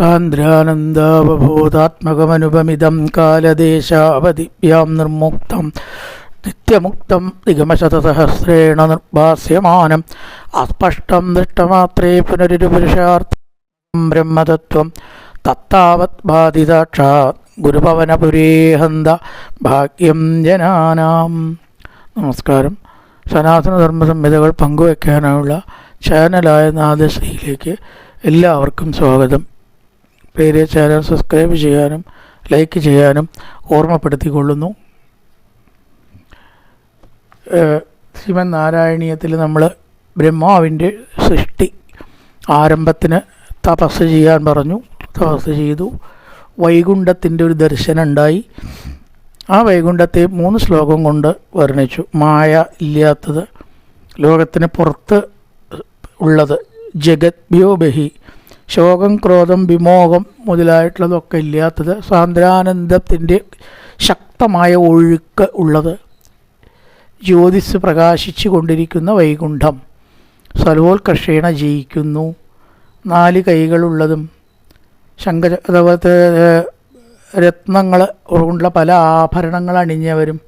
സാന്ദ്രാനന്ദാവബോധാത്മകമനുപമിതം കാലദേശാവധിഭ്യാം നിർമുക്തം നിത്യമുക്തം നിഗമശതസഹസ്രേണ നിർഭാസ്യമാനം അസ്പഷ്ടം ദൃഷ്ടമാത്രേ പുനരുപുരുഷാർത്ഥം ബ്രഹ്മതത്വം തത്താവത് ബാധിതാക്ഷാത് ഗുരുഭവനപുരേഹന്ത ഭാഗ്യം ജനാനാം. നമസ്കാരം. സനാതനധർമ്മ സംഹിതകൾ പങ്കുവയ്ക്കാനുള്ള ചാനലായ നാദശ്രീയിലേക്ക് എല്ലാവർക്കും സ്വാഗതം. പേര് ചാനൽ സബ്സ്ക്രൈബ് ചെയ്യാനും ലൈക്ക് ചെയ്യാനും ഓർമ്മപ്പെടുത്തിക്കൊള്ളുന്നു. ശ്രീമദ് നാരായണീയത്തിൽ നമ്മൾ ബ്രഹ്മാവിൻ്റെ സൃഷ്ടി ആരംഭത്തിന് തപസ് ചെയ്യാൻ പറഞ്ഞു. തപസ് ചെയ്തു. വൈകുണ്ഠത്തിൻ്റെ ഒരു ദർശനം ഉണ്ടായി. ആ വൈകുണ്ഠത്തെ 3 ശ്ലോകം കൊണ്ട് വർണ്ണിച്ചു. മായ ഇല്ലാത്തത്, ലോകത്തിന് പുറത്ത് ഉള്ളത്, ജഗദ്ഭ്യോ ബഹി, ശോകം ക്രോധം വിമോഹം മുതലായിട്ടുള്ളതൊക്കെ ഇല്ലാത്തത്, സാന്ദ്രാനന്ദത്തിൻ്റെ ശക്തമായ ഒഴുക്ക് ഉള്ളത്, ജ്യോതിസ് പ്രകാശിച്ചു കൊണ്ടിരിക്കുന്ന വൈകുണ്ഠം, സർവോത്കർഷേണ ജയിക്കുന്നു, 4 കൈകളുള്ളതും അതുപോലത്തെ രത്നങ്ങൾ കൊണ്ടുള്ള പല ആഭരണങ്ങൾ അണിഞ്ഞവരും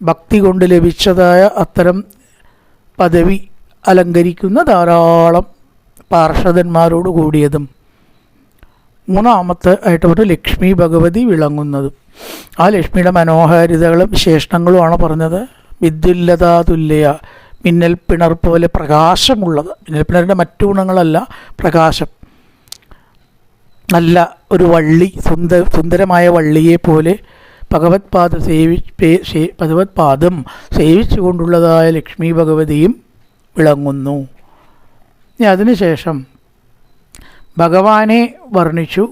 ഭക്തി കൊണ്ട് ലഭിച്ചതായ അത്തരം പദവി അലങ്കരിക്കുന്ന ധാരാളം പാർഷദന്മാരോട് കൂടിയതും, 3ാമത്തെ ആയിട്ട് ലക്ഷ്മി ഭഗവതി വിളങ്ങുന്നതും. ആ ലക്ഷ്മിയുടെ മനോഹാരിതകളും വിശേഷണങ്ങളുമാണ് പറഞ്ഞത്. വിദ്യുല്ലതാ തുല്യ, മിന്നൽ പിണർ പോലെ പ്രകാശമുള്ളത്. മിന്നൽ പിണറിൻ്റെ മറ്റു ഗുണങ്ങളല്ല, പ്രകാശം. നല്ല ഒരു വള്ളി, സുന്ദരമായ വള്ളിയെ പോലെ ഭഗവത് പാദം സേവിച്ചു കൊണ്ടുള്ളതായ ലക്ഷ്മി ഭഗവതിയും വിളങ്ങുന്നു. ഇനി അതിനുശേഷം ഭഗവാനെ വർണ്ണിച്ചു.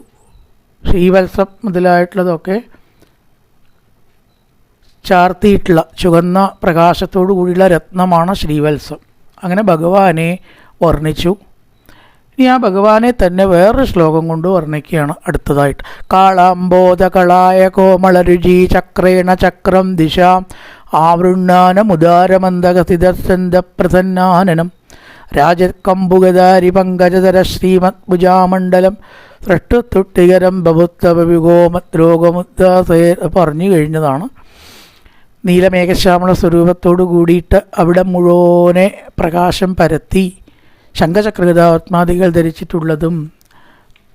ശ്രീവത്സം മുതലായിട്ടുള്ളതൊക്കെ ചാർത്തിയിട്ടുള്ള ചുവന്ന പ്രകാശത്തോടു കൂടിയുള്ള രത്നമാണ് ശ്രീവത്സം. അങ്ങനെ ഭഗവാനെ വർണ്ണിച്ചു. ഇനി ആ ഭഗവാനെ തന്നെ വേറൊരു ശ്ലോകം കൊണ്ട് വർണ്ണിക്കുകയാണ് അടുത്തതായിട്ട്. കാളാംബോധകളായ കോമളരുചി ചക്രേണ ചക്രം ദിശാം ആവൃണ്ണാനമുദാരമന്ദഗതിദർശന്തപ്രസന്നാനനം രാജകമ്പുഗധാരി പങ്കജധര ശ്രീമത് ഭുജാമണ്ഡലം സൃഷ്ടുത്തുട്ടികരം ബഭുത്തവിഗോമദ്രോഗമുദ്ദാസേ പറഞ്ഞു കഴിഞ്ഞതാണ്. നീലമേഘശ്യാമള സ്വരൂപത്തോടു കൂടിയിട്ട് അവിടെ മുഴുവനെ പ്രകാശം പരത്തി ശംഖചക്രഗദാത്മാദികൾ ധരിച്ചിട്ടുള്ളതും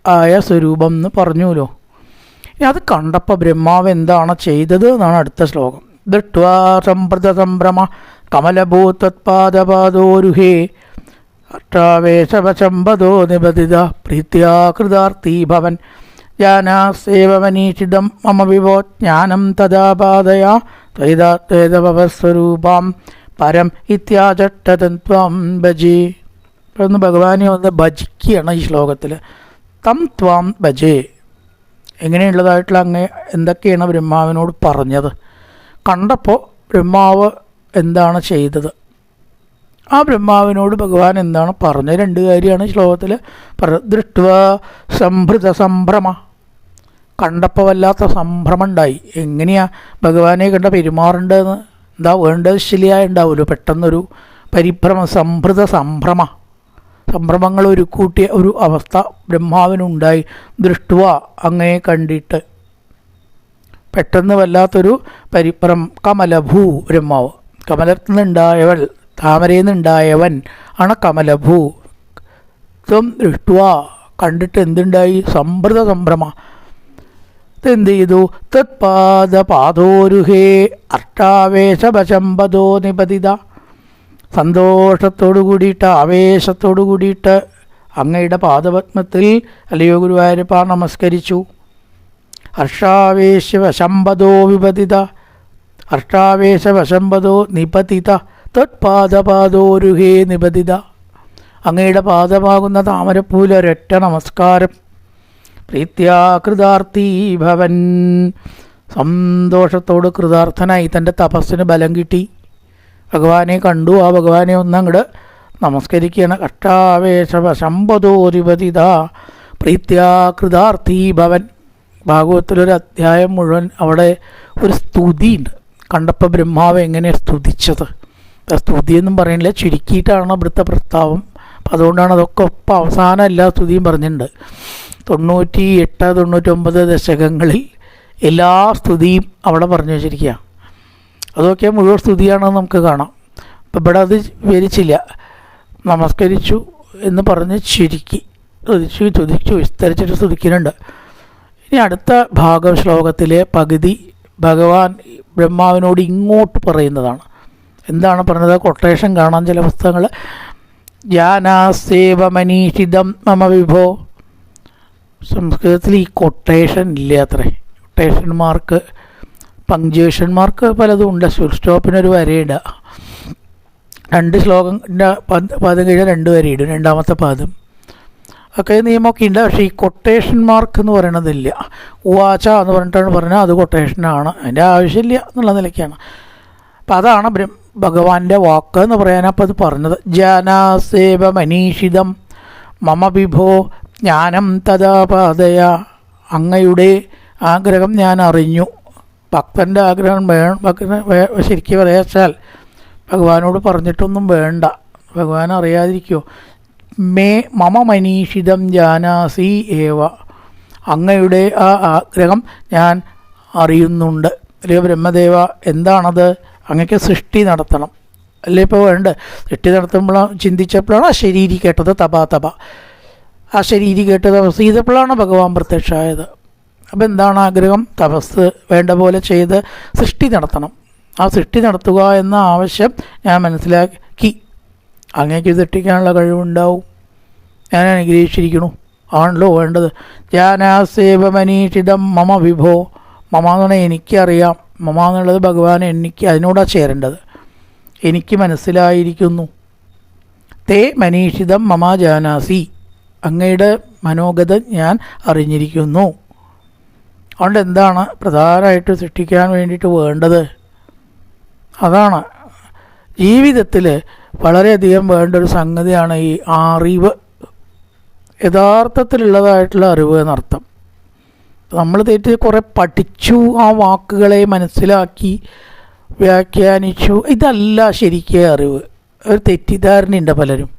ആയ സ്വരൂപം എന്ന് പറഞ്ഞുല്ലോ. ഇനി അത് കണ്ടപ്പോൾ ബ്രഹ്മാവ് എന്താണ് ചെയ്തത് എന്നാണ് അടുത്ത ശ്ലോകം. ദൃഷ്ട്വാ സംപ്രത സംഭ്രമ കമലഭൂത്പാദപാദോരുഹേ അഷ്ടാവേശവശംബദോ നിബദിത പ്രീത്യാകൃതാർത്ഥീ ഭവൻ ജാനാസേവമനീഷിതം മമ വിഭോ ജ്ഞാനം തഥാ പാദയാ ത്വയിതാത്വേദവസ്വരൂപാം പരം ഇത്യാചട്ടതന്ത്വാം ഭജേ. ഒന്ന് ഭഗവാനെ ഒന്ന് ഭജിക്കുകയാണ് ഈ ശ്ലോകത്തിൽ. തം ത്വാം ഭജേ. എങ്ങനെയുള്ളതായിട്ടുള്ള എന്തൊക്കെയാണ് ബ്രഹ്മാവിനോട് പറഞ്ഞത്? കണ്ടപ്പോൾ ബ്രഹ്മാവ് എന്താണ് ചെയ്തത്? ആ ബ്രഹ്മാവിനോട് ഭഗവാൻ എന്താണ് പറഞ്ഞത്? 2 കാര്യമാണ് ശ്ലോകത്തിൽ പറഞ്ഞത്. ദൃഷ്ട്വ സംഭൃത സംഭ്രമ, കണ്ടപ്പോൾ വല്ലാത്ത സംഭ്രമം ഉണ്ടായി. എങ്ങനെയാ ഭഗവാനെ കണ്ട പെരുമാറേണ്ടതെന്ന്, എന്താ വേണ്ടത് ശരിയായി ഉണ്ടാവുമല്ലോ. പെട്ടെന്നൊരു പരിഭ്രമം, സംഭൃത സംഭ്രമങ്ങൾ ഒരു കൂട്ടിയ ഒരു അവസ്ഥ ബ്രഹ്മാവിനുണ്ടായി. ദൃഷ്ടുവ, അങ്ങനെ കണ്ടിട്ട് പെട്ടെന്ന് വല്ലാത്തൊരു പരിഭ്രമം. കമലഭൂ, ബ്രഹ്മാവ് കമലത്തിൽ നിന്നുണ്ടായവൾ, താമരയിൽ നിന്നുണ്ടായവൻ ആണ് കമലഭൂ. ത്വം ദൃഷ്ടുവ, കണ്ടിട്ട് എന്തുണ്ടായി? സംഭൃത സംഭ്രമ. എന്ത് ചെയ്തു? തത്പാദപാദോരുഹേ അഷ്ടാവേശവശംബദോ നിപതിത, സന്തോഷത്തോടു കൂടിയിട്ട് ആവേശത്തോടു കൂടിയിട്ട് അങ്ങയുടെ പാദപത്മത്തിൽ അല്ലയോ ഗുരുവായൂരപ്പ നമസ്കരിച്ചു. ഹർഷാവേശവശംബദോ വിപതിത, ഹർഷാവേശവശംബദോ നിപതിത തത്പാദപാദോരുഹേ നിപതിത, അങ്ങയുടെ പാദമാകുന്ന താമരപ്പൂലൊരൊറ്റ നമസ്കാരം. പ്രീത്യാകൃതാർത്ഥീ ഭവൻ, സന്തോഷത്തോട് കൃതാർത്ഥനായി. തൻ്റെ തപസ്സിന് ബലം കിട്ടി. ഭഗവാനെ കണ്ടു. ആ ഭഗവാനെ ഒന്നങ്ങോട്ട് നമസ്കരിക്കുകയാണ്. കഷ്ടാവേശവശംബദോരിപതിത പ്രീത്യാകൃതാർത്ഥീ ഭവൻ. ഭാഗവത്തിലൊരു അധ്യായം മുഴുവൻ അവിടെ ഒരു സ്തുതിയുണ്ട്. കണ്ടപ്പോൾ ബ്രഹ്മാവ് എങ്ങനെ സ്തുതിച്ചത്? സ്തുതിയൊന്നും പറയണില്ല, ചുരുക്കിയിട്ടാണ് ഇവിടുത്തെ പ്രസ്താവം. അപ്പം അതുകൊണ്ടാണ് അതൊക്കെ ഒപ്പം അവസാനം എല്ലാ സ്തുതിയും പറഞ്ഞിട്ടുണ്ട്. 98, 99 ദശകങ്ങളിൽ എല്ലാ സ്തുതിയും അവിടെ പറഞ്ഞു വെച്ചിരിക്കുക. അതൊക്കെ മുഴുവൻ സ്തുതിയാണെന്ന് നമുക്ക് കാണാം. അപ്പം ഇവിടെ അത് വിവരിച്ചില്ല. നമസ്കരിച്ചു എന്ന് പറഞ്ഞ് ചുരുക്കി തുതിച്ചു വിസ്തരിച്ചിട്ട് സ്തുതിക്കുന്നുണ്ട്. ഇനി അടുത്ത ഭാഗം ശ്ലോകത്തിലെ പകുതി ഭഗവാൻ ബ്രഹ്മാവിനോട് ഇങ്ങോട്ട് പറയുന്നതാണ്. എന്താണ് പറഞ്ഞത്? കൊട്ടേഷൻ കാണാൻ ചില പുസ്തകങ്ങൾ. ജ്ഞാനാസേവ മനീഷിതം മമ വിഭോ. സംസ്കൃതത്തിൽ ഈ കൊട്ടേഷൻ ഇല്ല അത്രേ. കൊട്ടേഷന്മാർക്ക് പങ്ക്ച്വേഷന്മാർക്ക് പലതും ഉണ്ട്. ഫുൾ സ്റ്റോപ്പിനൊരു വരയിടുക. 2 ശ്ലോകത്തിൻ്റെ പാദം കഴിഞ്ഞാൽ 2 വരയിടും, രണ്ടാമത്തെ പാദം ഒക്കെ നിയമമൊക്കെ ഉണ്ട്. പക്ഷേ ഈ കൊട്ടേഷൻ മാർക്ക് എന്ന് പറയണതില്ല. ഉവാച എന്ന് പറഞ്ഞിട്ടാണ് പറഞ്ഞാൽ അത് കൊട്ടേഷനാണ്, അതിൻ്റെ ആവശ്യമില്ല എന്നുള്ള നിലയ്ക്കാണ്. അപ്പം അതാണ് ഭഗവാന്റെ വാക്ക് എന്ന് പറയാൻ അപ്പം അത് പറഞ്ഞത്. ജാനാസേവ മനീഷിതം മമ വിഭോ ജ്ഞാനം തഥാ പാതയ. അങ്ങയുടെ ആഗ്രഹം ഞാൻ അറിഞ്ഞു. ഭക്തൻ്റെ ആഗ്രഹം ശരിക്കും പറയാച്ചാൽ ഭഗവാനോട് പറഞ്ഞിട്ടൊന്നും വേണ്ട, ഭഗവാൻ അറിയാതിരിക്കുമോ? മമ മനീഷിതം ജാനാസി ഏവ. അങ്ങയുടെ ആ ആഗ്രഹം ഞാൻ അറിയുന്നുണ്ട്. അല്ലേ ബ്രഹ്മദേവ, എന്താണത്? അങ്ങക്ക് സൃഷ്ടി നടത്തണം അല്ലേ ഇപ്പോൾ വേണ്ട? സൃഷ്ടി നടത്തുമ്പോഴാണ് ചിന്തിച്ചപ്പോഴാണ് ആ ശരീരി കേട്ടത്. തപ ആ ശരീരി കേട്ട് തപസ് ചെയ്തപ്പോഴാണ് ഭഗവാൻ പ്രത്യക്ഷമായത്. അപ്പോൾ എന്താണ് ആഗ്രഹം? തപസ് വേണ്ട പോലെ ചെയ്ത് സൃഷ്ടി നടത്തണം. ആ സൃഷ്ടി നടത്തുക എന്ന ആവശ്യം ഞാൻ മനസ്സിലാക്കി. അങ്ങേക്ക് സൃഷ്ടിക്കാനുള്ള കഴിവുണ്ടാവും. ഞാൻ അനുഗ്രഹിച്ചിരിക്കണു, ആണല്ലോ വേണ്ടത്. ജ്ഞാനാസേവ മനീഷിതം മമ വിഭോ. മമ എന്ന് പറഞ്ഞാൽ എനിക്കറിയാം. മമ എന്നുള്ളത് ഭഗവാൻ എനിക്ക് അതിനോടാണ് ചേരേണ്ടത്. എനിക്ക് മനസ്സിലായിരിക്കുന്നു. തേ മനീഷിതം മമ ജാനാസി. അങ്ങയുടെ മനോഗതം ഞാൻ അറിഞ്ഞിരിക്കുന്നു. അതുകൊണ്ട് എന്താണ് പ്രധാനമായിട്ട് സൃഷ്ടിക്കാൻ വേണ്ടിയിട്ട് വേണ്ടത്? അതാണ് ജീവിതത്തിൽ വളരെയധികം വേണ്ട ഒരു സംഗതിയാണ് ഈ അറിവ്. യഥാർത്ഥത്തിലുള്ളതായിട്ടുള്ള അറിവ് എന്നർത്ഥം. നമ്മൾ തെറ്റ് കുറേ പഠിച്ചു, ആ വാക്കുകളെ മനസ്സിലാക്കി വ്യാഖ്യാനിച്ചു, ഇതല്ല ശരിക്കും അറിവ്. ഒരു തെറ്റിദ്ധാരണയുണ്ട് പലരും.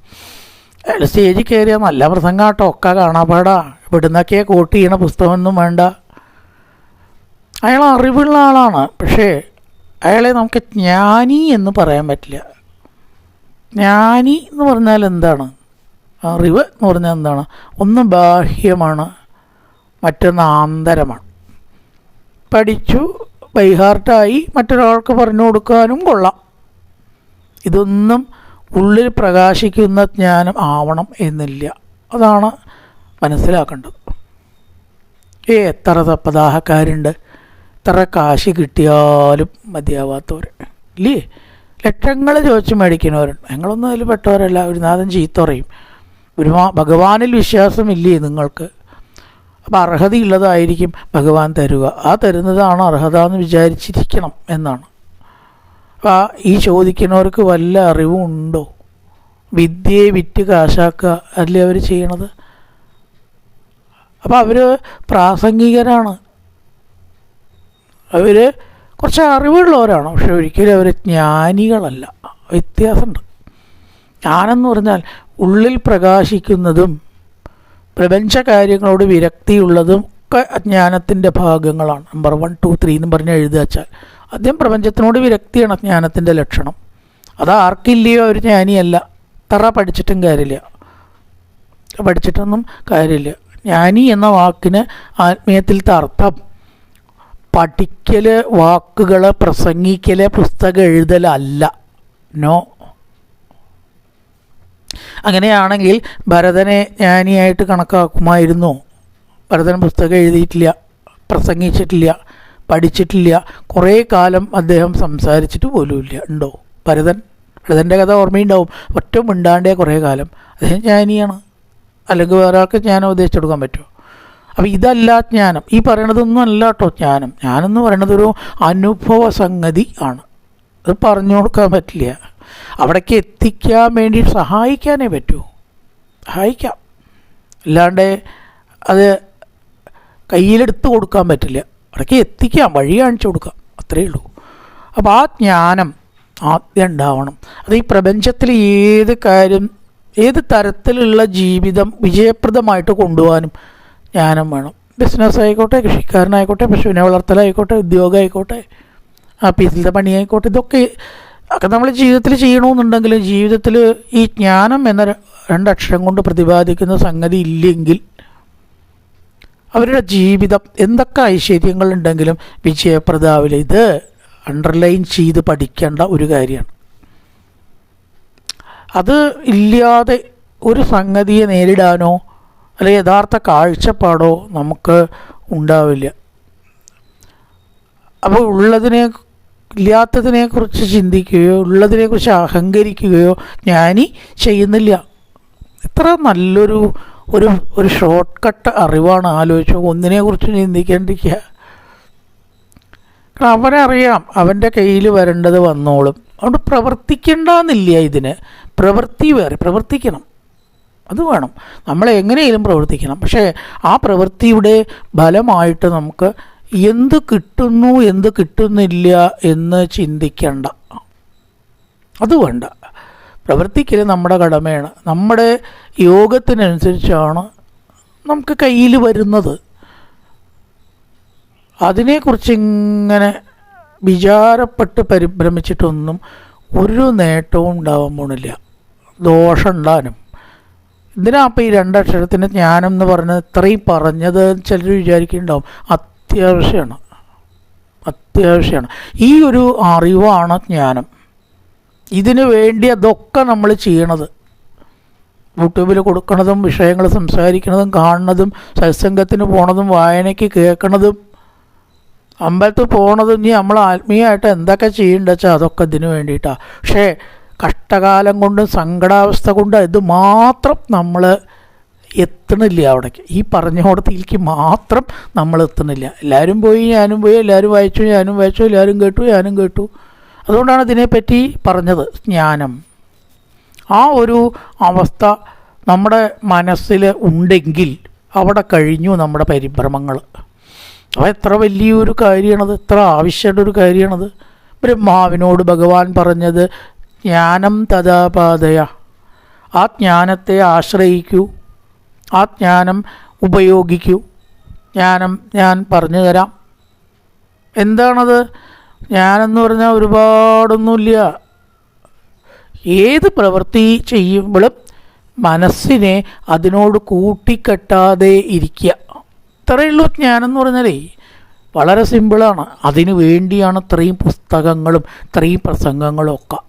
സ്റ്റേജിൽ കയറിയാൽ നല്ല പ്രസംഗാട്ടോ, ഒക്കെ കാണാപ്പാടാ, ഇവിടുന്നൊക്കെ കോട്ട് ചെയ്യണ പുസ്തകമൊന്നും വേണ്ട. അയാൾ അറിവുള്ള ആളാണ്, പക്ഷേ അയാളെ നമുക്ക് ജ്ഞാനി എന്ന് പറയാൻ പറ്റില്ല. ജ്ഞാനി എന്ന് പറഞ്ഞാൽ എന്താണ്? അറിവ് എന്ന് പറഞ്ഞാൽ എന്താണ്? ഒന്ന് ബാഹ്യമാണ്, മറ്റൊന്ന് ആന്തരമാണ്. പഠിച്ചു ബൈഹാർട്ടായി മറ്റൊരാൾക്ക് പറഞ്ഞു കൊടുക്കാനും കൊള്ളാം. ഇതൊന്നും ഉള്ളിൽ പ്രകാശിക്കുന്ന ജ്ഞാനം ആവണം എന്നില്ല. അതാണ് മനസ്സിലാക്കേണ്ടത്. എത്ര തപ്പദാഹക്കാരുണ്ട്, എത്ര കാശ് കിട്ടിയാലും മതിയാവാത്തവർ ഇല്ലേ? ലക്ഷങ്ങൾ ചോദിച്ച് മേടിക്കുന്നവരുണ്ട്. ഞങ്ങളൊന്നും അതിൽ പെട്ടവരല്ല. ഒരു നാഥൻ ചീത്ത പറയും, ഒരു ഭഗവാനിൽ വിശ്വാസമില്ലേ നിങ്ങൾക്ക്? അപ്പോൾ അർഹതയുള്ളതായിരിക്കും ഭഗവാൻ തരുക. ആ തരുന്നതാണ് അർഹത എന്ന് വിചാരിച്ചിരിക്കണം എന്നാണ്. അപ്പോൾ ഈ ചോദിക്കുന്നവർക്ക് വല്ല അറിവും ഉണ്ടോ? വിദ്യയെ വിറ്റ് കാശാക്കുക അല്ലേ അവർ ചെയ്യണത്. അപ്പോൾ അവർ പ്രാസംഗികരാണ്, അവർ കുറച്ച് അറിവുള്ളവരാണ്, പക്ഷെ ഒരിക്കലും അവർ ജ്ഞാനികളല്ല. വ്യത്യാസമുണ്ട്. ജ്ഞാനെന്ന് പറഞ്ഞാൽ ഉള്ളിൽ പ്രകാശിക്കുന്നതും പ്രപഞ്ച കാര്യങ്ങളോട് വിരക്തിയുള്ളതും ഒക്കെ അജ്ഞാനത്തിൻ്റെ ഭാഗങ്ങളാണ്. നമ്പർ 1, 2, 3 എന്ന് പറഞ്ഞ് എഴുതുക വെച്ചാൽ ആദ്യം പ്രപഞ്ചത്തിനോട് വിരക്തിയാണ് ജ്ഞാനത്തിൻ്റെ ലക്ഷണം. അത് ആർക്കില്ലയോ ഒരു ജ്ഞാനിയല്ല. തറ പഠിച്ചിട്ടും കാര്യമില്ല, പഠിച്ചിട്ടൊന്നും കാര്യമില്ല. ജ്ഞാനി എന്ന വാക്കിന് ആത്മീയത്തിലത്തെ അർത്ഥം പഠിക്കൽ, വാക്കുകൾ പ്രസംഗിക്കൽ, പുസ്തകം എഴുതലല്ല. നോ. അങ്ങനെയാണെങ്കിൽ ഭരതനെ ജ്ഞാനിയായിട്ട് കണക്കാക്കുമായിരുന്നു. ഭരതൻ പുസ്തകം എഴുതിയിട്ടില്ല, പ്രസംഗിച്ചിട്ടില്ല, പഠിച്ചിട്ടില്ല, കുറേ കാലം അദ്ദേഹം സംസാരിച്ചിട്ട് പോലുമില്ല. ഉണ്ടോ? ഭരതൻ്റെ കഥ ഓർമ്മയുണ്ടാവും. ഒറ്റ മിണ്ടാണ്ടേ കുറേ കാലം. അദ്ദേഹം ജ്ഞാനിയാണ്. അല്ലെങ്കിൽ വേറെ ആൾക്ക് ജ്ഞാനം ഉപദേശിച്ചു കൊടുക്കാൻ പറ്റുമോ? അപ്പോൾ ഇതല്ല ജ്ഞാനം. ഈ പറയണതൊന്നും അല്ല കേട്ടോ ജ്ഞാനം. ജ്ഞാനെന്ന് പറയണതൊരു അനുഭവ സംഗതി ആണ്. അത് പറഞ്ഞു കൊടുക്കാൻ പറ്റില്ല. അവിടേക്ക് എത്തിക്കാൻ വേണ്ടി സഹായിക്കാനേ പറ്റൂ. സഹായിക്കാം, അല്ലാണ്ട് അത് കയ്യിലെടുത്ത് കൊടുക്കാൻ പറ്റില്ല. അവിടേക്ക് എത്തിക്കാം, വഴി കാണിച്ചു കൊടുക്കാം, അത്രയേ ഉള്ളൂ. അപ്പോൾ ആ ജ്ഞാനം ആദ്യം ഉണ്ടാവണം. അത് ഈ പ്രപഞ്ചത്തിൽ ഏത് കാര്യം, ഏത് തരത്തിലുള്ള ജീവിതം വിജയപ്രദമായിട്ട് കൊണ്ടുപോകാനും ജ്ഞാനം വേണം. ബിസിനസ് ആയിക്കോട്ടെ, കൃഷിക്കാരനായിക്കോട്ടെ, പശുവിനെ വളർത്തലായിക്കോട്ടെ, ഉദ്യോഗമായിക്കോട്ടെ, ആഫീസിലത്തെ പണിയായിക്കോട്ടെ, ഇതൊക്കെ നമ്മൾ ജീവിതത്തിൽ ചെയ്യണമെന്നുണ്ടെങ്കിൽ ജീവിതത്തിൽ ഈ ജ്ഞാനം എന്ന രണ്ടക്ഷരം കൊണ്ട് പ്രതിപാദിക്കുന്ന സംഗതി ഇല്ലെങ്കിൽ അവരുടെ ജീവിതം എന്തൊക്കെ ഐശ്വര്യങ്ങളുണ്ടെങ്കിലും വിജയപ്രദാവില്ല. ഇത് അണ്ടർലൈൻ ചെയ്ത് പഠിക്കേണ്ട ഒരു കാര്യമാണ്. അത് ഇല്ലാതെ ഒരു സംഗതിയെ നേരിടാനോ അല്ലെങ്കിൽ യഥാർത്ഥ കാഴ്ചപ്പാടോ നമുക്ക് ഉണ്ടാവില്ല. അപ്പോൾ ഇല്ലാത്തതിനെക്കുറിച്ച് ചിന്തിക്കുകയോ ഉള്ളതിനെക്കുറിച്ച് അഹങ്കരിക്കുകയോ ജ്ഞാനി ചെയ്യുന്നില്ല. ഇത്ര നല്ലൊരു ഒരു ഷോർട്ട് കട്ട് അറിവാണ്. ആലോചിച്ചു ഒന്നിനെക്കുറിച്ച് ചിന്തിക്കാണ്ടിരിക്കുക. കാരണം അവനറിയാം അവൻ്റെ കയ്യിൽ വരേണ്ടത് വന്നോളും. അതുകൊണ്ട് പ്രവർത്തിക്കേണ്ടെന്നില്ല. ഇതിന് പ്രവൃത്തി വേറെ, പ്രവർത്തിക്കണം, അത് വേണം. നമ്മൾ എങ്ങനെയും പ്രവർത്തിക്കണം. പക്ഷേ ആ പ്രവൃത്തിയുടെ ഫലമായിട്ട് നമുക്ക് എന്ത് കിട്ടുന്നു എന്ത് കിട്ടുന്നില്ല എന്ന് ചിന്തിക്കേണ്ട, അത് വേണ്ട. പ്രവർത്തിക്കൽ നമ്മുടെ കടമയാണ്. നമ്മുടെ യോഗത്തിനനുസരിച്ചാണ് നമുക്ക് കയ്യിൽ വരുന്നത്. അതിനെക്കുറിച്ച് ഇങ്ങനെ വിചാരപ്പെട്ട് പരിഭ്രമിച്ചിട്ടൊന്നും ഒരു നേട്ടവും ഉണ്ടാവാൻ പോണില്ല. ദോഷം ഉണ്ടാനും. എന്തിനാ അപ്പം ഈ രണ്ടക്ഷരത്തിന് ജ്ഞാനം എന്ന് പറഞ്ഞത് ഇത്രയും പറഞ്ഞത് ചിലർ വിചാരിക്കുന്നുണ്ടാവും. അത്യാവശ്യമാണ്. ഈ ഒരു അറിവാണ് ജ്ഞാനം. ഇതിനു വേണ്ടി അതൊക്കെ നമ്മൾ ചെയ്യണത്. യൂട്യൂബിൽ കൊടുക്കണതും വിഷയങ്ങൾ സംസാരിക്കുന്നതും കാണുന്നതും സത്സംഗത്തിന് പോണതും വായനയ്ക്ക് കേൾക്കണതും അമ്പലത്തിൽ പോണതും ഇനി നമ്മൾ ആത്മീയമായിട്ട് എന്തൊക്കെ ചെയ്യേണ്ടത് വെച്ചാൽ അതൊക്കെ ഇതിനു വേണ്ടിയിട്ടാണ്. പക്ഷേ കഷ്ടകാലം കൊണ്ടും സങ്കടാവസ്ഥ കൊണ്ടും ഇത് മാത്രം നമ്മൾ എത്തണില്ല. അവിടേക്ക് ഈ പറഞ്ഞോടത്തേക്ക് മാത്രം നമ്മൾ എത്തണില്ല. എല്ലാവരും പോയി ഞാനും പോയി, എല്ലാവരും വായിച്ചു ഞാനും വായിച്ചു, എല്ലാവരും കേട്ടു ഞാനും കേട്ടു. അതുകൊണ്ടാണ് ഇതിനെപ്പറ്റി പറഞ്ഞത്. ജ്ഞാനം ആ ഒരു അവസ്ഥ നമ്മുടെ മനസ്സിൽ ഉണ്ടെങ്കിൽ അവിടെ കഴിഞ്ഞു നമ്മുടെ പരിഭ്രമങ്ങൾ. അപ്പോൾ എത്ര വലിയൊരു കാര്യമാണത്, എത്ര ആവശ്യമുള്ളൊരു കാര്യമാണത്. ബ്രഹ്മാവിനോട് ഭഗവാൻ പറഞ്ഞത് ജ്ഞാനം തഥാപാതയ, ആ ജ്ഞാനത്തെ ആശ്രയിക്കൂ, ആ ജ്ഞാനം ഉപയോഗിക്കൂ. ജ്ഞാനം ഞാൻ പറഞ്ഞു തരാം. എന്താണത്? ജ്ഞാനെന്ന് പറഞ്ഞാൽ ഒരുപാടൊന്നുമില്ല. ഏത് പ്രവൃത്തി ചെയ്യുമ്പോഴും മനസ്സിനെ അതിനോട് കൂട്ടിക്കെട്ടാതെ ഇരിക്കുക. ഇത്രയേ ഉള്ളൂ ജ്ഞാനം എന്ന് പറഞ്ഞാലേ. വളരെ സിമ്പിളാണ്. അതിനു വേണ്ടിയാണ് ഇത്രയും പുസ്തകങ്ങളും ഇത്രയും പ്രസംഗങ്ങളും ഒക്കെ.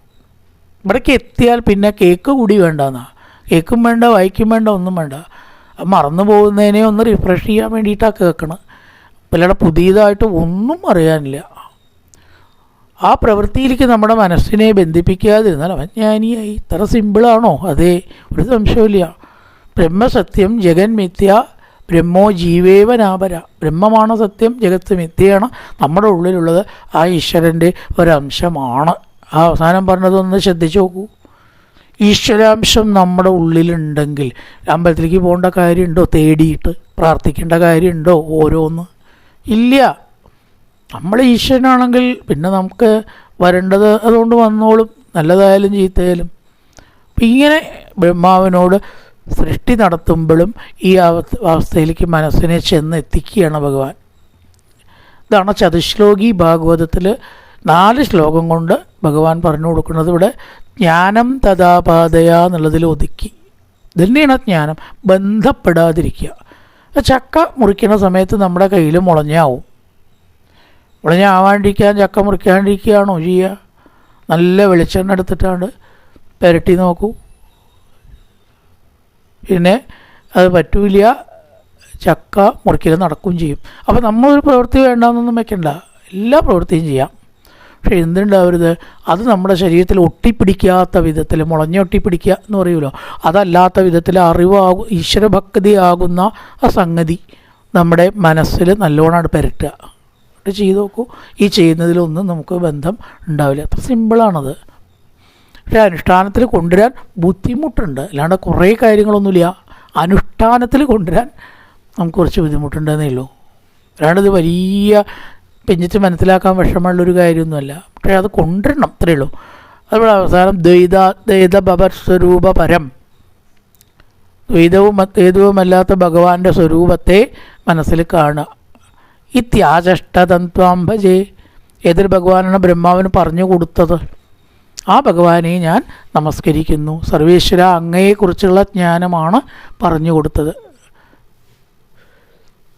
ഇവിടേക്ക് എത്തിയാൽ പിന്നെ കേക്ക് കൂടി വേണ്ടെന്നാ. കേൾക്കും വേണ്ട, വായിക്കും വേണ്ട, ഒന്നും വേണ്ട. മറന്നു പോകുന്നതിനെ ഒന്ന് റിഫ്രഷ് ചെയ്യാൻ വേണ്ടിയിട്ടാണ് കേൾക്കണം. പിള്ളേരുടെ പുതിയതായിട്ട് ഒന്നും അറിയാനില്ല. ആ പ്രവൃത്തിയിലേക്ക് നമ്മുടെ മനസ്സിനെ ബന്ധിപ്പിക്കാതിരുന്നാൽ അവൻ ജ്ഞാനിയായി. ഇത്ര സിമ്പിളാണോ? അതേ, ഒരു സംശയമില്ല. ബ്രഹ്മസത്യം ജഗൻ മിഥ്യ ബ്രഹ്മോ ജീവേവനാപര. ബ്രഹ്മമാണ് സത്യം, ജഗത്ത് മിഥ്യയാണ്. നമ്മുടെ ഉള്ളിലുള്ളത് ആ ഈശ്വരൻ്റെ ഒരംശമാണ്. ആ അവസാനം പറഞ്ഞതൊന്ന് ശ്രദ്ധിച്ചു നോക്കൂ. ഈശ്വരാംശം നമ്മുടെ ഉള്ളിലുണ്ടെങ്കിൽ അമ്പലത്തിലേക്ക് പോകേണ്ട കാര്യമുണ്ടോ? തേടിയിട്ട് പ്രാർത്ഥിക്കേണ്ട കാര്യമുണ്ടോ? ഓരോന്ന് ഇല്ല. നമ്മൾ ഈശ്വരനാണെങ്കിൽ പിന്നെ നമുക്ക് വരേണ്ടത് അതുകൊണ്ട് വന്നോളും, നല്ലതായാലും ചീത്തയായാലും. അപ്പം ഇങ്ങനെ ബ്രഹ്മാവിനോട് സൃഷ്ടി നടത്തുമ്പോഴും ഈ അവസ്ഥയിലേക്ക് മനസ്സിനെ ചെന്ന് എത്തിക്കുകയാണ് ഭഗവാൻ. ഇതാണ് ചതുശ്ലോകി ഭാഗവതത്തിൽ 4 ശ്ലോകം കൊണ്ട് ഭഗവാൻ പറഞ്ഞു കൊടുക്കുന്നത്. ഇവിടെ ജ്ഞാനം തഥാപാതയ എന്നുള്ളതിൽ ഒതുക്കി. ഇതന്നെയാണ് ജ്ഞാനം. ബന്ധപ്പെടാതിരിക്കുക. ചക്ക മുറിക്കുന്ന സമയത്ത് നമ്മുടെ കയ്യിൽ മുളഞ്ഞാവും. മുളഞ്ഞാവാണ്ടിരിക്കാൻ ചക്ക മുറിക്കാണ്ടിരിക്കുകയാണോ ചെയ്യുക? നല്ല വെളിച്ചെണ്ണ എടുത്തിട്ടാണ് പുരട്ടി നോക്കൂ. പിന്നെ അത് പറ്റൂല, ചക്ക മുറിക്കൽ നടക്കുകയും ചെയ്യും. അപ്പോൾ നമ്മളൊരു പ്രവൃത്തി വേണ്ടാന്നൊന്നും വെക്കണ്ട, എല്ലാ പ്രവൃത്തിയും ചെയ്യാം. പക്ഷേ എന്തുണ്ടാവരുത്, അത് നമ്മുടെ ശരീരത്തിൽ ഒട്ടിപ്പിടിക്കാത്ത വിധത്തിൽ, മുളഞ്ഞൊട്ടിപ്പിടിക്കുക എന്ന് പറയുമല്ലോ, അതല്ലാത്ത വിധത്തിൽ ഈശ്വരഭക്തിയാകുന്ന ആ സംഗതി നമ്മുടെ മനസ്സിൽ നല്ലോണം പുരട്ടുക. ചെയ്ത് നോക്കൂ. ഈ ചെയ്യുന്നതിലൊന്നും നമുക്ക് ബന്ധം ഉണ്ടാവില്ല. അത്ര സിമ്പിളാണത്. പക്ഷേ അനുഷ്ഠാനത്തിൽ കൊണ്ടുവരാൻ ബുദ്ധിമുട്ടുണ്ട്. അല്ലാണ്ട് കുറേ കാര്യങ്ങളൊന്നുമില്ല. അനുഷ്ഠാനത്തിൽ കൊണ്ടുവരാൻ നമുക്ക് കുറച്ച് ബുദ്ധിമുട്ടുണ്ടെന്നേ ഉള്ളൂ. അല്ലാണ്ട് ഇത് വലിയ പെഞ്ഞിച്ച് മനസ്സിലാക്കാൻ വിഷമമുള്ളൊരു കാര്യമൊന്നുമല്ല. പക്ഷേ അത് കൊണ്ടുവരണം, അത്രയേ ഉള്ളൂ. അതുപോലെ അവസാനം ദ്വൈത ഭവ സ്വരൂപ പരം ദ്വൈതവും അദ്വൈതവുമല്ലാത്ത ഭഗവാന്റെ സ്വരൂപത്തെ മനസ്സിൽ കാണുക. ഇത്യാചഷ്ടതന്ത്വാം ഭജേ, ഏതൊരു ഭഗവാനാണ് ബ്രഹ്മാവിന് പറഞ്ഞു കൊടുത്തത്, ആ ഭഗവാനെ ഞാൻ നമസ്കരിക്കുന്നു. സർവേശ്വര, അങ്ങയെക്കുറിച്ചുള്ള ജ്ഞാനമാണ് പറഞ്ഞു കൊടുത്തത്.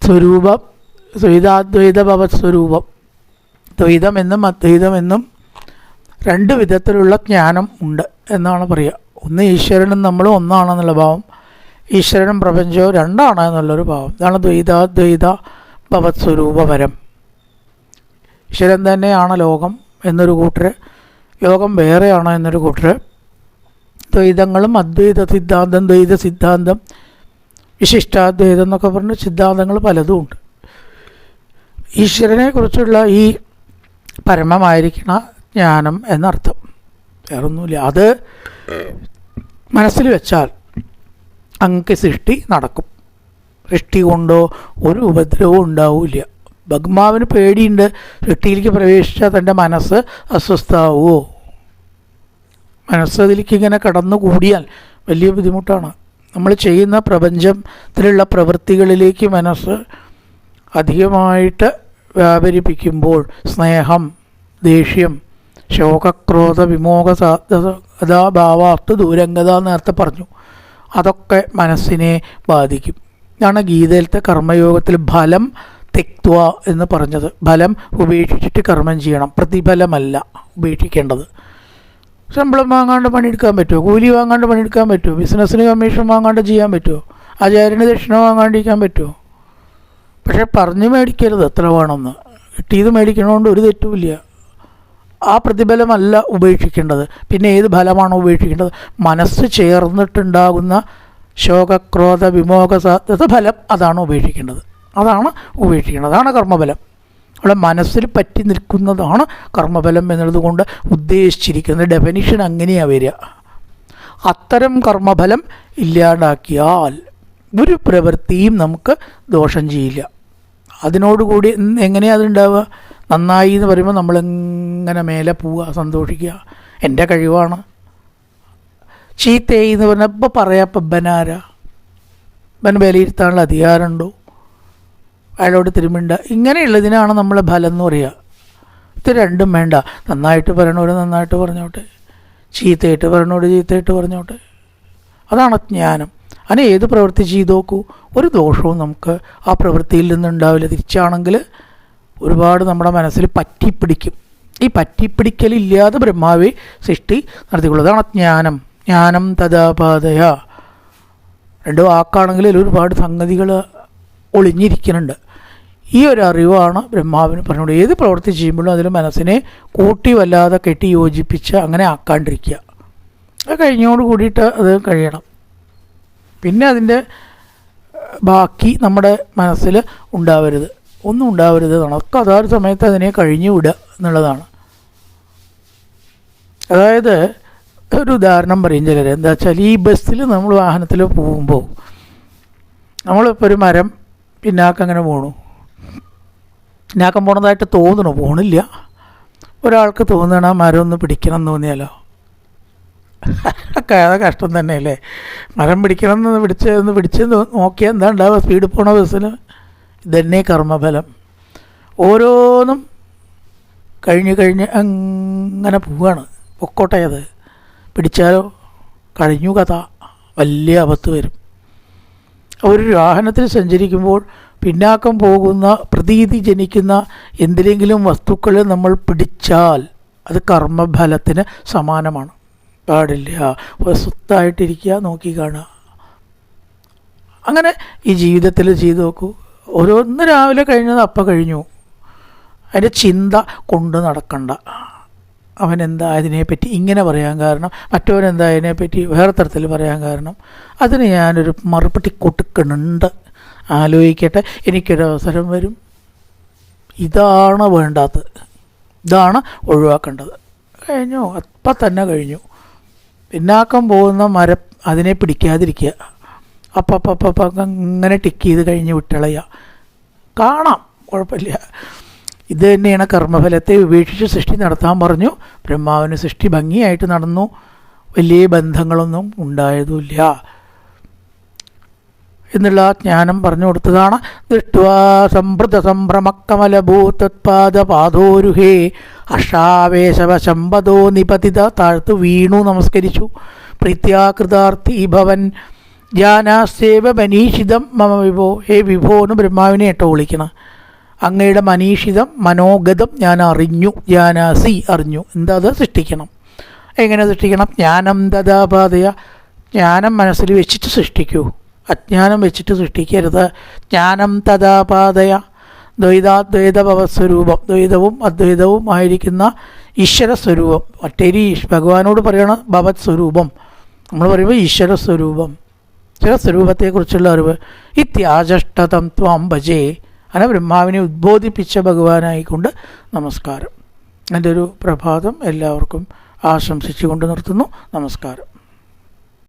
സ്വരൂപം ദ്വൈതാദ്വൈത ഭവസ്വരൂപം, ദ്വൈതമെന്നും അദ്വൈതമെന്നും രണ്ട് വിധത്തിലുള്ള ജ്ഞാനം ഉണ്ട് എന്നാണ് പറയുക. ഒന്ന് ഈശ്വരനും നമ്മളും ഒന്നാണെന്നുള്ള ഭാവം, ഈശ്വരനും പ്രപഞ്ചവും രണ്ടാണ് എന്നുള്ളൊരു ഭാവം. ഇതാണ് ദ്വൈതാദ്വൈത ഭവസ്വരൂപപരം. ഈശ്വരൻ തന്നെയാണ് ലോകം എന്നൊരു കൂട്ടർ, ലോകം വേറെയാണ് എന്നൊരു കൂട്ടർ. ദ്വൈതങ്ങളും അദ്വൈത സിദ്ധാന്തം, ദ്വൈത സിദ്ധാന്തം, വിശിഷ്ടാദ്വൈതം എന്നൊക്കെ പറഞ്ഞ് സിദ്ധാന്തങ്ങൾ പലതും ഉണ്ട്. ഈശ്വരനെ കുറിച്ചുള്ള ഈ പരമമായിരിക്കണ ജ്ഞാനം എന്നർത്ഥം, വേറൊന്നുമില്ല. അത് മനസ്സിൽ വെച്ചാൽ അങ്ങക്ക് സൃഷ്ടി നടക്കും. സൃഷ്ടി കൊണ്ടോ ഒരു ഉപദ്രവവും ഉണ്ടാവില്ല. ഭഗവാന് പേടിയുണ്ട്, സൃഷ്ടിയിലേക്ക് പ്രവേശിച്ചാൽ തൻ്റെ മനസ്സ് അസ്വസ്ഥാവുമോ, മനസ്സതിലേക്ക് ഇങ്ങനെ കടന്നു കൂടിയാൽ വലിയ ബുദ്ധിമുട്ടാണ്. നമ്മൾ ചെയ്യുന്ന പ്രപഞ്ചത്തിലുള്ള പ്രവൃത്തികളിലേക്ക് മനസ്സ് അധികമായിട്ട് വ്യാപരിപ്പിക്കുമ്പോൾ സ്നേഹം, ദേഷ്യം, ശോകക്രോധ വിമോഹ സാധ്യത ഭാവാർത്ഥ ദൂരംഗത നേരത്തെ പറഞ്ഞു, അതൊക്കെ മനസ്സിനെ ബാധിക്കും. ഇതാണ് ഗീതയിലത്തെ കർമ്മയോഗത്തിൽ ഫലം തെക്വ എന്ന് പറഞ്ഞത്. ഫലം ഉപേക്ഷിച്ചിട്ട് കർമ്മം ചെയ്യണം, പ്രതിഫലമല്ല ഉപേക്ഷിക്കേണ്ടത്. ശമ്പളം വാങ്ങാണ്ട് പണിയെടുക്കാൻ പറ്റുമോ? കൂലി വാങ്ങാണ്ട് പണിയെടുക്കാൻ പറ്റുമോ? ബിസിനസ്സിന് കമ്മീഷൻ വാങ്ങാണ്ട് ചെയ്യാൻ പറ്റുമോ? ആചാര്യന് ദക്ഷിണ വാങ്ങാണ്ടിരിക്കാൻ പറ്റുമോ? പക്ഷെ പറഞ്ഞു മേടിക്കരുത് എത്ര വേണമെന്ന്. കിട്ടിയത് മേടിക്കണോണ്ട് ഒരു തെറ്റുമില്ല. ആ പ്രതിഫലമല്ല ഉപേക്ഷിക്കേണ്ടത്. പിന്നെ ഏത് ഫലമാണ് ഉപേക്ഷിക്കേണ്ടത്? മനസ്സ് ചേർന്നിട്ടുണ്ടാകുന്ന ശോകക്രോധ വിമോഹ സാധ്യത ഫലം, അതാണ് ഉപേക്ഷിക്കേണ്ടത്. അതാണ് ഉപേക്ഷിക്കേണ്ടത്. അതാണ് കർമ്മഫലം. അവിടെ മനസ്സിൽ പറ്റി നിൽക്കുന്നതാണ് കർമ്മഫലം എന്നുള്ളത് കൊണ്ട് ഉദ്ദേശിച്ചിരിക്കുന്നത്. ഡെഫിനിഷൻ അങ്ങനെയാണ് വരിക. അത്തരം കർമ്മഫലം ഇല്ലാണ്ടാക്കിയാൽ ഒരു പ്രവൃത്തിയും നമുക്ക് ദോഷം ചെയ്യില്ല. അതിനോടുകൂടി എങ്ങനെയാണ് അതുണ്ടാവുക? നന്നായി എന്ന് പറയുമ്പോൾ നമ്മളിങ്ങനെ മേലെ പോവുക, സന്തോഷിക്കുക, എൻ്റെ കഴിവാണ്. ചീത്തയായി എന്ന് പറഞ്ഞാൽ ഇപ്പം പറയാം, ഇപ്പം ബനാരാ, ബൻ വിലയിരുത്താനുള്ള അധികാരമുണ്ടോ? അയാളോട് തിരുമിണ്ട, ഇങ്ങനെയുള്ളതിനാണ് നമ്മൾ ഫലം എന്ന് പറയുക. ഇത് രണ്ടും വേണ്ട. നന്നായിട്ട് പറയണവർ നന്നായിട്ട് പറഞ്ഞോട്ടെ, ചീത്തയായിട്ട് പറയണവർ ചീത്തയായിട്ട് പറഞ്ഞോട്ടെ. അതാണ് ജ്ഞാനം. അങ്ങനെ ഏത് പ്രവൃത്തി ചെയ്ത് നോക്കൂ, ഒരു ദോഷവും നമുക്ക് ആ പ്രവൃത്തിയിൽ നിന്നുണ്ടാവില്ല. തിരിച്ചാണെങ്കിൽ ഒരുപാട് നമ്മുടെ മനസ്സിൽ പറ്റിപ്പിടിക്കും. ഈ പറ്റിപ്പിടിക്കലില്ലാതെ ബ്രഹ്മാവെ സൃഷ്ടി നടത്തിക്കൊള്ളു. അതാണ് ജ്ഞാനം. ജ്ഞാനം തഥാപാതയ. രണ്ട് വാക്കാണെങ്കിൽ ഒരുപാട് സംഗതികൾ ഒളിഞ്ഞിരിക്കുന്നുണ്ട്. ഈ ഒരു അറിവാണ് ബ്രഹ്മാവിന് പറഞ്ഞുകൊണ്ട് ഏത് പ്രവൃത്തി ചെയ്യുമ്പോഴും അതിൽ മനസ്സിനെ കൂട്ടി വല്ലാതെ കെട്ടി യോജിപ്പിച്ച് അങ്ങനെ ആക്കാണ്ടിരിക്കുക. അത് കഴിഞ്ഞോട് കൂടിയിട്ട് അത് കഴിയണം. പിന്നെ അതിൻ്റെ ബാക്കി നമ്മുടെ മനസ്സിൽ ഉണ്ടാവരുത്, ഒന്നും ഉണ്ടാവരുത്. നമുക്ക് അതാത് സമയത്ത് അതിനെ കഴിഞ്ഞു വിടുക എന്നുള്ളതാണ്. അതായത് ഒരു ഉദാഹരണം പറയും ചിലർ. എന്താ വെച്ചാൽ, ഈ ബസ്സിൽ നമ്മൾ വാഹനത്തിൽ പോകുമ്പോൾ നമ്മളിപ്പോൾ ഒരു മരം പിന്നാക്കം അങ്ങനെ പോണു, പിന്നാക്കം പോണതായിട്ട് തോന്നണു, പോണില്ല. ഒരാൾക്ക് തോന്നണ മരം ഒന്ന് പിടിക്കണം എന്ന് തോന്നിയാലോ, അത് കഷ്ടം തന്നെയല്ലേ. മരം പിടിക്കണം എന്ന് പിടിച്ച് നോക്കിയാൽ എന്താ ഉണ്ടാവുക? സ്പീഡ് പോണ ബസ്സിന് ഇതന്നെ കർമ്മഫലം. ഓരോന്നും കഴിഞ്ഞ് അങ്ങനെ പോവുകയാണ്. പൊക്കോട്ടെ, അത് പിടിച്ചാലോ കഴിഞ്ഞു കഥ, വലിയ ആപത്ത് വരും. ഒരു വാഹനത്തിൽ സഞ്ചരിക്കുമ്പോൾ പിന്നാക്കം പോകുന്ന പ്രതീതി ജനിക്കുന്ന എന്തിലെങ്കിലും വസ്തുക്കൾ നമ്മൾ പിടിച്ചാൽ അത് കർമ്മഫലത്തിന് സമാനമാണ്. പാടില്ല. സ്വത്തായിട്ടിരിക്കുക, നോക്കി കാണുക. അങ്ങനെ ഈ ജീവിതത്തിൽ ചെയ്തു നോക്കൂ. ഓരോന്ന് രാവിലെ കഴിഞ്ഞത് അപ്പം കഴിഞ്ഞു. അതിൻ്റെ ചിന്ത കൊണ്ട് നടക്കണ്ട. അവനെന്താ ഇതിനെപ്പറ്റി ഇങ്ങനെ പറയാൻ കാരണം, മറ്റവനെന്താ ഇതിനെപ്പറ്റി വേറെ തരത്തിൽ പറയാൻ കാരണം, അതിന് ഞാനൊരു മറുപടി കൊടുക്കുന്നുണ്ട്, ആലോചിക്കട്ടെ, എനിക്കൊരവസരം വരും. ഇതാണ് വേണ്ടാത്തത്, ഇതാണ് ഒഴിവാക്കേണ്ടത്. കഴിഞ്ഞു, അപ്പം തന്നെ കഴിഞ്ഞു. പിന്നാക്കം പോകുന്ന മരം അതിനെ പിടിക്കാതിരിക്കുക. അപ്പം ഇങ്ങനെ ടിക്ക് ചെയ്ത് കഴിഞ്ഞ് വിട്ടളയുക. കാണാം, കുഴപ്പമില്ല. ഇത് തന്നെയാണ് കർമ്മഫലത്തെ ഉപേക്ഷിച്ച് സൃഷ്ടി നടത്താൻ പറഞ്ഞു. ബ്രഹ്മാവിന് സൃഷ്ടി ഭംഗിയായിട്ട് നടന്നു, വലിയ ബന്ധങ്ങളൊന്നും ഉണ്ടായതുമില്ല. എന്നുള്ള ജ്ഞാനം പറഞ്ഞു കൊടുത്തതാണ്. ദൃഷ്ട്വാ സംഭൃത സംഭ്രമക്കമലഭൂതത്പാദപാദോരുഹേ ഹർഷാവേശവശമ്പതോ നിപതിത താഴ്ത്തു വീണു നമസ്കരിച്ചു. പ്രീത്യാകൃതാർത്ഥി ഭവൻ ജാനാസ്യേവ മനീഷിതം മമ വിഭോ, ഹേ വിഭോ എന്ന് ബ്രഹ്മാവിനെ ഏട്ടോ വിളിക്കണം. അങ്ങയുടെ മനീഷിതം മനോഗതം ഞാൻ അറിഞ്ഞു. ജാനാസി അറിഞ്ഞു. എന്താ അത് സൃഷ്ടിക്കണം. എങ്ങനെ സൃഷ്ടിക്കണം? ജ്ഞാനം ദദാപാതയ, ജ്ഞാനം മനസ്സിൽ വെച്ചിട്ട് സൃഷ്ടിക്കൂ, അജ്ഞാനം വെച്ചിട്ട് സൃഷ്ടിക്കരുത്. ജ്ഞാനം തഥാപാതയ, ദ്വൈതാദ്വൈതഭവസ്വരൂപം, ദ്വൈതവും അദ്വൈതവും ആയിരിക്കുന്ന ഈശ്വര സ്വരൂപം. മറ്റേരി ഭഗവാനോട് പറയണ ഭവത് സ്വരൂപം, നമ്മൾ പറയുമ്പോൾ ഈശ്വര സ്വരൂപം, ഈശ്വര സ്വരൂപത്തെക്കുറിച്ചുള്ള അറിവ്. ഇത്യാജഷ്ടതം ത്വാം ഭജേ, അങ്ങനെ ബ്രഹ്മാവിനെ ഉദ്ബോധിപ്പിച്ച ഭഗവാനായിക്കൊണ്ട് നമസ്കാരം. എൻ്റെ ഒരു പ്രഭാതം എല്ലാവർക്കും ആശംസിച്ചുകൊണ്ട് നിർത്തുന്നു. നമസ്കാരം.